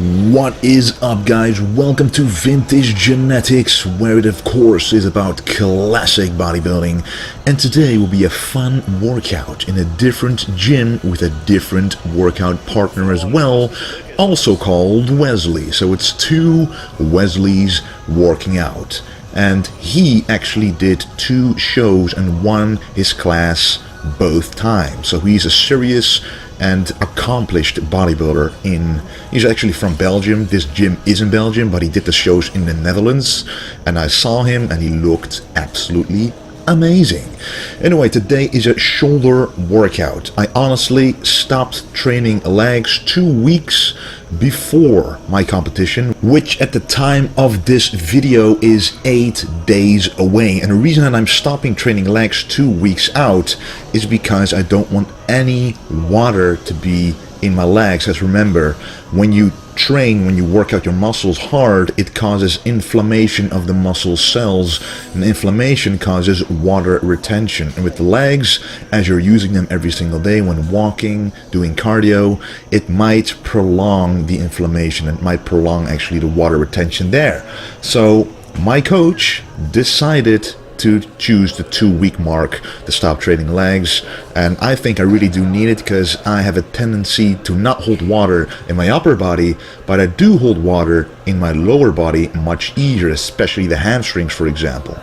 What is up, guys? Welcome to Vintage Genetics, where it of course is about classic bodybuilding, and today will be a fun workout in a different gym with a different workout partner as well, also called Wesley. So it's two Wesleys working out, and he actually did two shows and won his class both times. So he's a serious and accomplished bodybuilder. He's actually from Belgium. This gym is in Belgium, but he did the shows in the Netherlands, and I saw him and he looked absolutely amazing. Anyway, today is a shoulder workout. I honestly stopped training legs 2 weeks before my competition, which at the time of this video is 8 days away. And the reason that I'm stopping training legs 2 weeks out is because I don't want any water to be in my legs. As remember, when you train, when you work out your muscles hard, it causes inflammation of the muscle cells, and inflammation causes water retention. And with the legs, as you're using them every single day when walking, doing cardio, it might prolong the inflammation and might prolong actually the water retention there. So my coach decided to choose the 2 week mark to stop training legs, and I think I really do need it because I have a tendency to not hold water in my upper body, but I do hold water in my lower body much easier, especially the hamstrings, for example.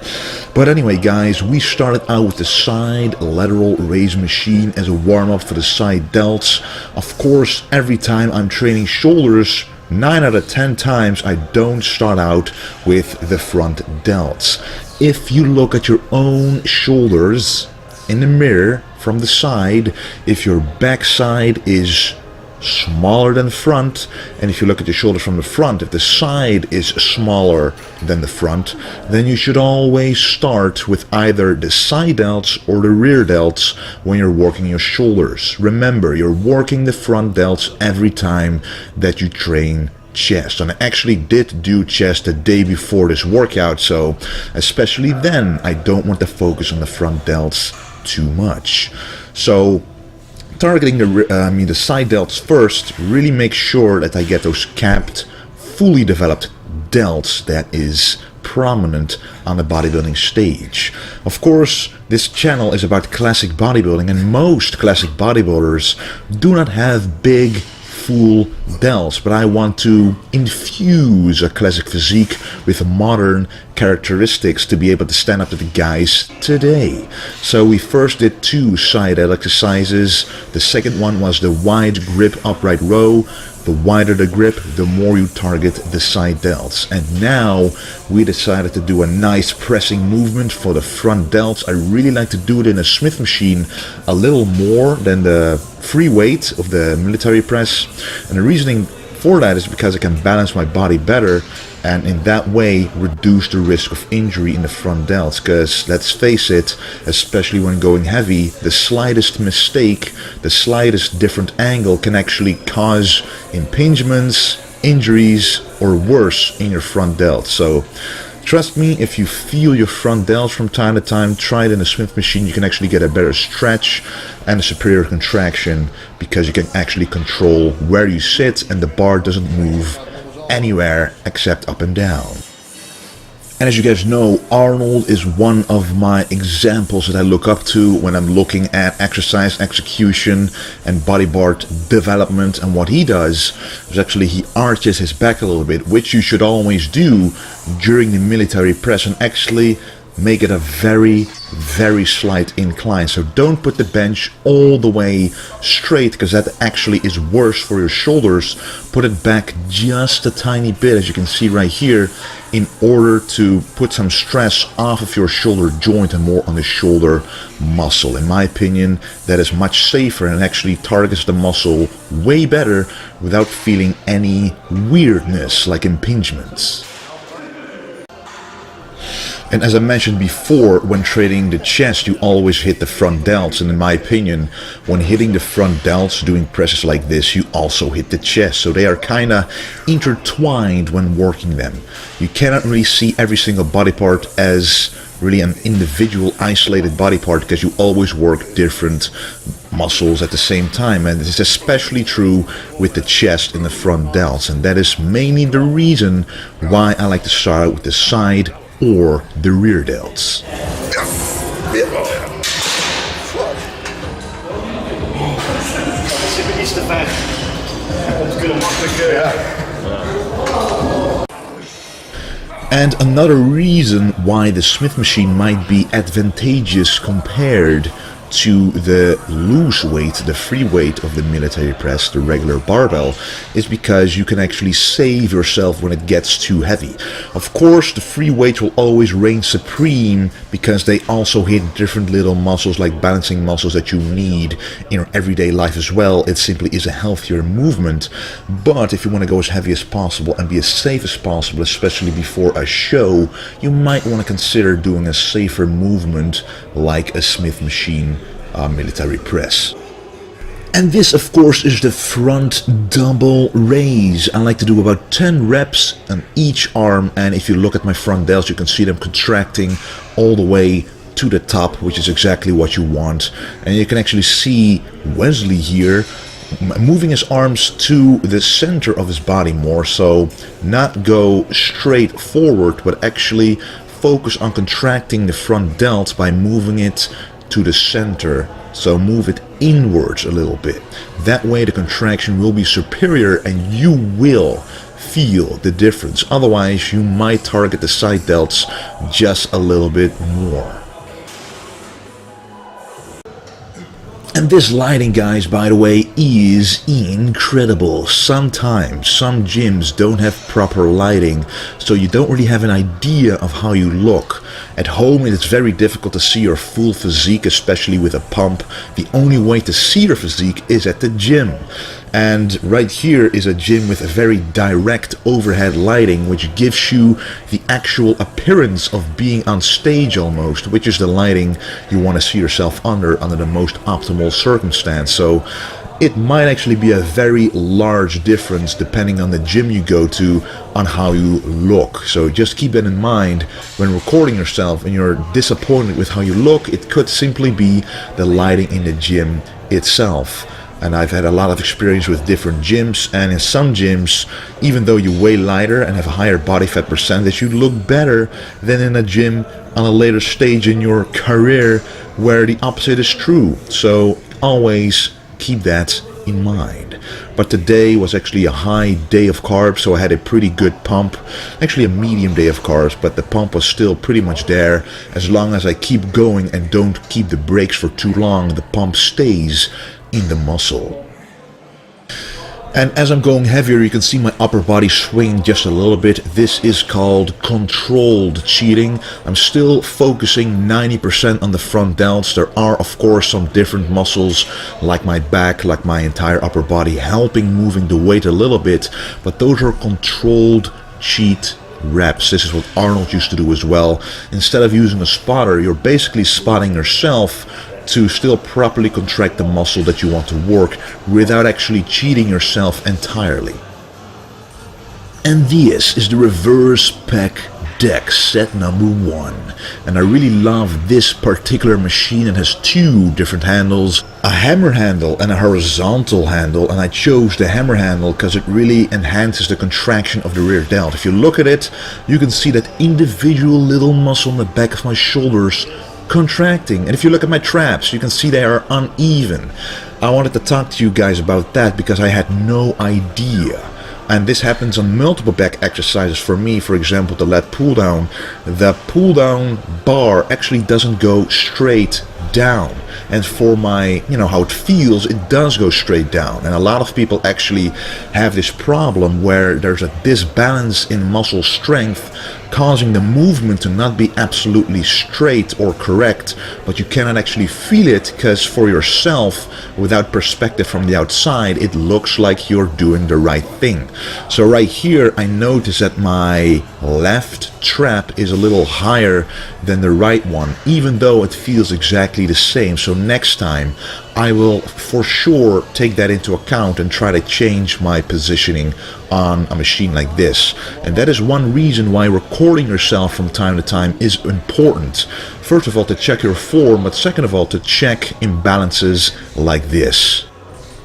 But anyway, guys, we started out with the side lateral raise machine as a warm-up for the side delts. Of course, every time I'm training shoulders, 9 out of 10 times I don't start out with the front delts. If you look at your own shoulders in the mirror from the side, if your back side is smaller than front, and if you look at your shoulders from the front, if the side is smaller than the front, then you should always start with either the side delts or the rear delts when you're working your shoulders. Remember, you're working the front delts every time that you train chest. And I actually did do chest the day before this workout, so especially then I don't want to focus on the front delts too much. So targeting the side delts first, really make sure that I get those capped, fully developed delts that is prominent on the bodybuilding stage. Of course, this channel is about classic bodybuilding, and most classic bodybuilders do not have big full delts, but I want to infuse a classic physique with modern characteristics to be able to stand up to the guys today. So we first did 2 side delt exercises. The second one was the wide grip upright row. The wider the grip, the more you target the side delts. And now we decided to do a nice pressing movement for the front delts. I really like to do it in a Smith machine a little more than the free weight of the military press. And the reasoning for that is because I can balance my body better, and in that way reduce the risk of injury in the front delts. Because let's face it, especially when going heavy, the slightest mistake, the slightest different angle can actually cause impingements, injuries, or worse in your front delts. So trust me, if you feel your front delts from time to time, try it in a Smith machine. You can actually get a better stretch and a superior contraction because you can actually control where you sit and the bar doesn't move anywhere except up and down. And as you guys know, Arnold is one of my examples that I look up to when I'm looking at exercise execution and body part development. And what he does is actually he arches his back a little bit, which you should always do during the military press, and actually make it a very, very slight incline. So don't put the bench all the way straight, because that actually is worse for your shoulders. Put it back just a tiny bit, as you can see right here, in order to put some stress off of your shoulder joint and more on the shoulder muscle. In my opinion, that is much safer and actually targets the muscle way better without feeling any weirdness like impingements. And as I mentioned before, when training the chest, you always hit the front delts. And in my opinion, when hitting the front delts, doing presses like this, you also hit the chest. So they are kind of intertwined when working them. You cannot really see every single body part as really an individual isolated body part, because you always work different muscles at the same time, and this is especially true with the chest and the front delts, and that is mainly the reason why I like to start with the side or the rear delts. And another reason why the Smith machine might be advantageous compared to the loose weight, the free weight of the military press, the regular barbell, is because you can actually save yourself when it gets too heavy. Of course, the free weight will always reign supreme because they also hit different little muscles, like balancing muscles that you need in your everyday life as well. It simply is a healthier movement. But if you want to go as heavy as possible and be as safe as possible, especially before a show, you might want to consider doing a safer movement like a Smith machine military press. And this, of course, is the front double raise. I like to do about 10 reps on each arm, and if you look at my front delts, you can see them contracting all the way to the top, which is exactly what you want. And you can actually see Wesley here moving his arms to the center of his body more, so not go straight forward, but actually focus on contracting the front delt by moving it to the center, so move it inwards a little bit. That way the contraction will be superior and you will feel the difference. Otherwise you might target the side delts just a little bit more. And this lighting, guys, by the way, is incredible. Sometimes some gyms don't have proper lighting, so you don't really have an idea of how you look. At home it's very difficult to see your full physique, especially with a pump. The only way to see your physique is at the gym. And right here is a gym with a very direct overhead lighting, which gives you the actual appearance of being on stage almost, which is the lighting you want to see yourself under the most optimal circumstance. So it might actually be a very large difference depending on the gym you go to on how you look. So just keep that in mind when recording yourself and you're disappointed with how you look. It could simply be the lighting in the gym itself. And I've had a lot of experience with different gyms, and in some gyms, even though you weigh lighter and have a higher body fat percentage, you look better than in a gym on a later stage in your career where the opposite is true. So always keep that in mind. But today was actually a high day of carbs, so I had a pretty good pump. Actually a medium day of carbs, but the pump was still pretty much there. As long as I keep going and don't keep the brakes for too long, the pump stays in the muscle. And as I'm going heavier, you can see my upper body swinging just a little bit. This is called controlled cheating. I'm still focusing 90% on the front delts. There are of course some different muscles like my back, like my entire upper body, helping moving the weight a little bit, but those are controlled cheat reps. This is what Arnold used to do as well. Instead of using a spotter, you're basically spotting yourself to still properly contract the muscle that you want to work without actually cheating yourself entirely. And this is the reverse pec deck set number 1. And I really love this particular machine. It has 2 different handles, a hammer handle and a horizontal handle, and I chose the hammer handle because it really enhances the contraction of the rear delt. If you look at it, you can see that individual little muscle in the back of my shoulders contracting, and if you look at my traps, you can see they are uneven. I wanted to talk to you guys about that because I had no idea, and this happens on multiple back exercises for me. For example, the lat pull down, the pull down bar actually doesn't go straight down, and for my, how it feels, it does go straight down. And a lot of people actually have this problem where there's a disbalance in muscle strength, causing the movement to not be absolutely straight or correct, but you cannot actually feel it because for yourself, without perspective from the outside, it looks like you're doing the right thing. So right here I notice that my left trap is a little higher than the right one, even though it feels exactly the same. So next time I will for sure take that into account and try to change my positioning on a machine like this. And that is one reason why recording yourself from time to time is important. First of all, to check your form, but second of all, to check imbalances like this.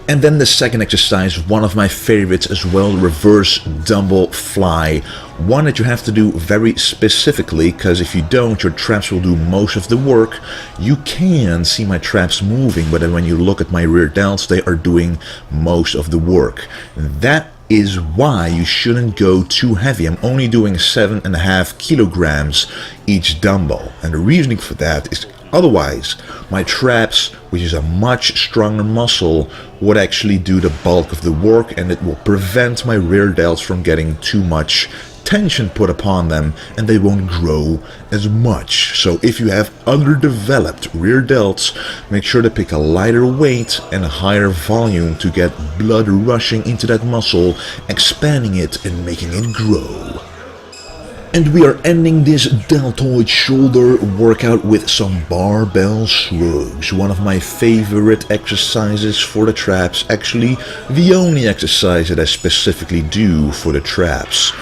And then the second exercise, one of my favorites as well, reverse dumbbell fly. One that you have to do very specifically, because if you don't, your traps will do most of the work. You can see my traps moving, but then when you look at my rear delts, they are doing most of the work. That is why you shouldn't go too heavy. I'm only doing 7.5 kilograms each dumbbell. And the reasoning for that is otherwise, my traps, which is a much stronger muscle, would actually do the bulk of the work, and it will prevent my rear delts from getting too much tension put upon them, and they won't grow as much. So if you have underdeveloped rear delts, make sure to pick a lighter weight and a higher volume to get blood rushing into that muscle, expanding it and making it grow. And we are ending this deltoid shoulder workout with some barbell shrugs. One of my favorite exercises for the traps, actually the only exercise that I specifically do for the traps.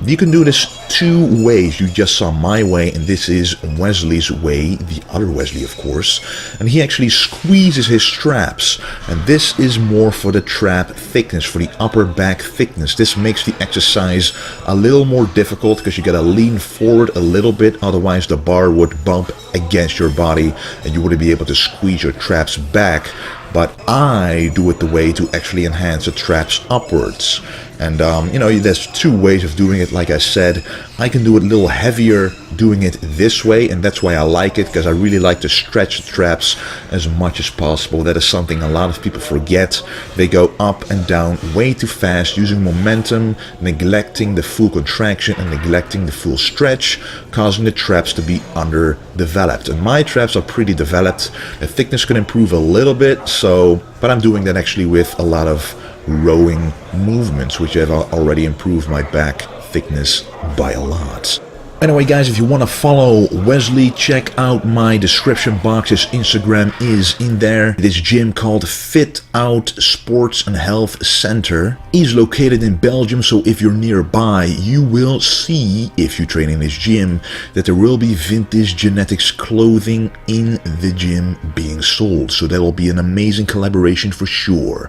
You can do this two ways. You just saw my way, and this is Wesley's way, the other Wesley of course, and he actually squeezes his traps, and this is more for the trap thickness, for the upper back thickness. This makes the exercise a little more difficult because you gotta lean forward a little bit, otherwise the bar would bump against your body and you wouldn't be able to squeeze your traps back. But I do it the way to actually enhance the traps upwards. And you know, there's two ways of doing it. Like I said, I can do it a little heavier doing it this way, and that's why I like it, because I really like to stretch the traps as much as possible. That is something a lot of people forget. They go up and down way too fast, using momentum, neglecting the full contraction and neglecting the full stretch, causing the traps to be underdeveloped. And my traps are pretty developed. The thickness can improve a little bit, but I'm doing that actually with a lot of rowing movements, which have already improved my back thickness by a lot. Anyway guys, if you want to follow Wesley, check out my description box. His Instagram is in there. This gym called Fit Out Sports and Health Center is located in Belgium, so if you're nearby, you will see, if you train in this gym, that there will be vintage genetics clothing in the gym being sold. So that will be an amazing collaboration for sure.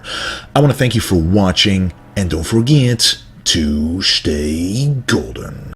I want to thank you for watching, and don't forget to stay golden.